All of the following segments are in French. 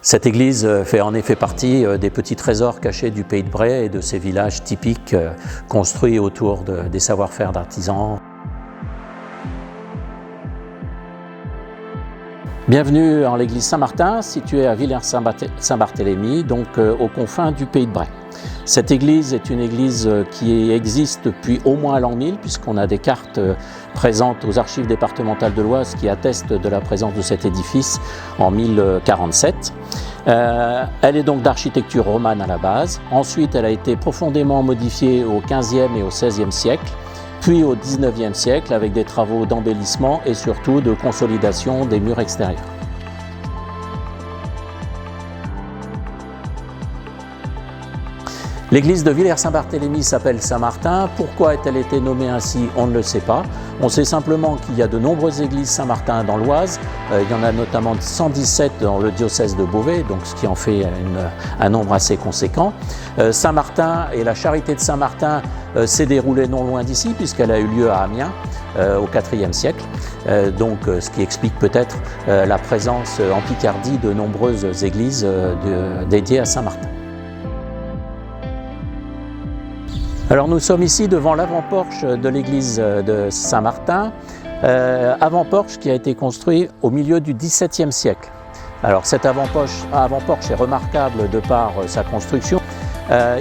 Cette église fait en effet partie des petits trésors cachés du Pays de Bray et de ces villages typiques construits autour des savoir-faire d'artisans. Bienvenue en l'église Saint-Martin, située à Villers-Saint-Barthélemy, donc aux confins du Pays de Bray. Cette église est une église qui existe depuis au moins l'an 1000, puisqu'on a des cartes présentes aux archives départementales de l'Oise qui attestent de la présence de cet édifice en 1047. Elle est donc d'architecture romane à la base. Ensuite, elle a été profondément modifiée au XVe et au XVIe siècle, puis au XIXe siècle avec des travaux d'embellissement et surtout de consolidation des murs extérieurs. L'église de Villers-Saint-Barthélemy s'appelle Saint-Martin. Pourquoi a-t-elle été nommée ainsi? On ne le sait pas. On sait simplement qu'il y a de nombreuses églises Saint-Martin dans l'Oise. Il y en a notamment 117 dans le diocèse de Beauvais, donc ce qui en fait un nombre assez conséquent. Saint-Martin et la charité de Saint-Martin s'est déroulée non loin d'ici, puisqu'elle a eu lieu à Amiens au IVe siècle. Donc ce qui explique peut-être la présence en Picardie de nombreuses églises dédiées à Saint-Martin. Alors nous sommes ici devant l'avant-porche de l'église de Saint-Martin, avant-porche qui a été construit au milieu du XVIIe siècle. Alors cet avant-porche est remarquable de par sa construction.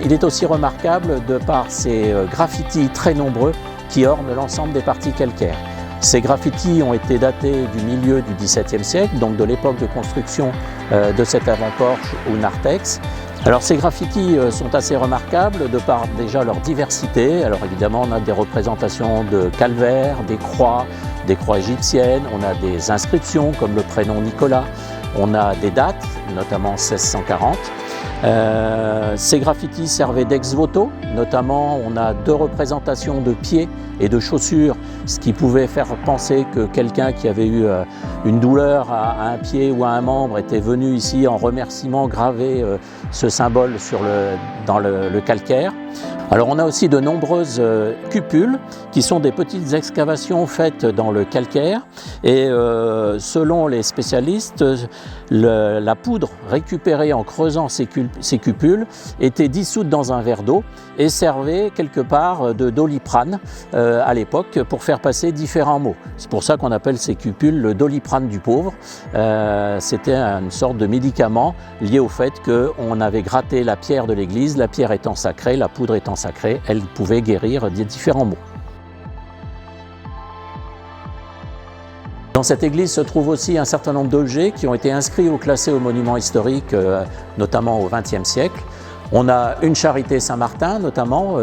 Il est aussi remarquable de par ses graffitis très nombreux qui ornent l'ensemble des parties calcaires. Ces graffitis ont été datés du milieu du XVIIe siècle, donc de l'époque de construction de cet avant-porche ou narthex. Alors ces graffitis sont assez remarquables de par déjà leur diversité. Alors évidemment on a des représentations de calvaires, des croix égyptiennes, on a des inscriptions comme le prénom Nicolas, on a des dates, notamment 1640. Ces graffitis servaient d'ex-voto, notamment on a deux représentations de pieds et de chaussures, ce qui pouvait faire penser que quelqu'un qui avait eu une douleur à un pied ou à un membre était venu ici en remerciement graver ce symbole dans le calcaire. Alors on a aussi de nombreuses cupules qui sont des petites excavations faites dans le calcaire et selon les spécialistes, la poudre récupérée en creusant ces cupules était dissoute dans un verre d'eau et servait quelque part de doliprane à l'époque pour faire passer différents mots. C'est pour ça qu'on appelle ces cupules le doliprane du pauvre. C'était une sorte de médicament lié au fait qu'on avait gratté la pierre de l'église, la pierre étant sacrée, la poudre étant sacrée, elle pouvait guérir des différents maux. Dans cette église se trouve aussi un certain nombre d'objets qui ont été inscrits ou classés aux monuments historiques, notamment au XXe siècle. On a une charité Saint-Martin notamment.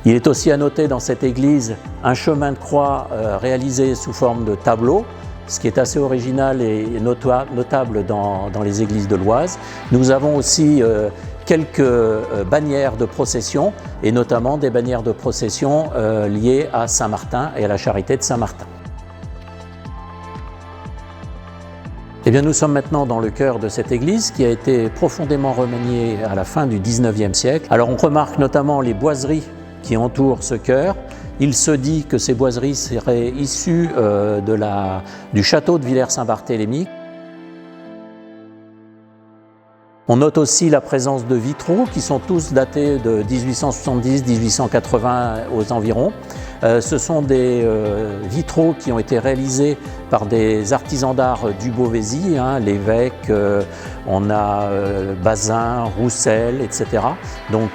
Il est aussi à noter dans cette église un chemin de croix réalisé sous forme de tableau, ce qui est assez original et notable dans les églises de l'Oise. Nous avons aussi quelques bannières de procession et notamment des bannières de procession liées à Saint-Martin et à la charité de Saint-Martin. Eh bien, nous sommes maintenant dans le cœur de cette église qui a été profondément remaniée à la fin du XIXe siècle. Alors on remarque notamment les boiseries qui entourent ce chœur. Il se dit que ces boiseries seraient issues du château de Villers-Saint-Barthélemy. On note aussi la présence de vitraux qui sont tous datés de 1870-1880 aux environs. Ce sont des vitraux qui ont été réalisés par des artisans d'art du Beauvaisis, l'évêque, on a Bazin, Roussel, etc. Donc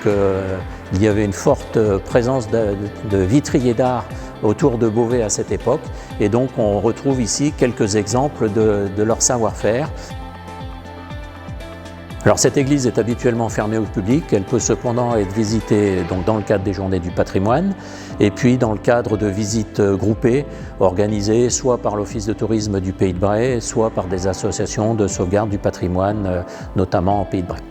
il y avait une forte présence de vitriers d'art autour de Beauvais à cette époque et donc on retrouve ici quelques exemples de leur savoir-faire. Alors cette église est habituellement fermée au public, elle peut cependant être visitée donc, dans le cadre des Journées du patrimoine et puis dans le cadre de visites groupées organisées soit par l'Office de tourisme du Pays de Bray, soit par des associations de sauvegarde du patrimoine, notamment au Pays de Bray.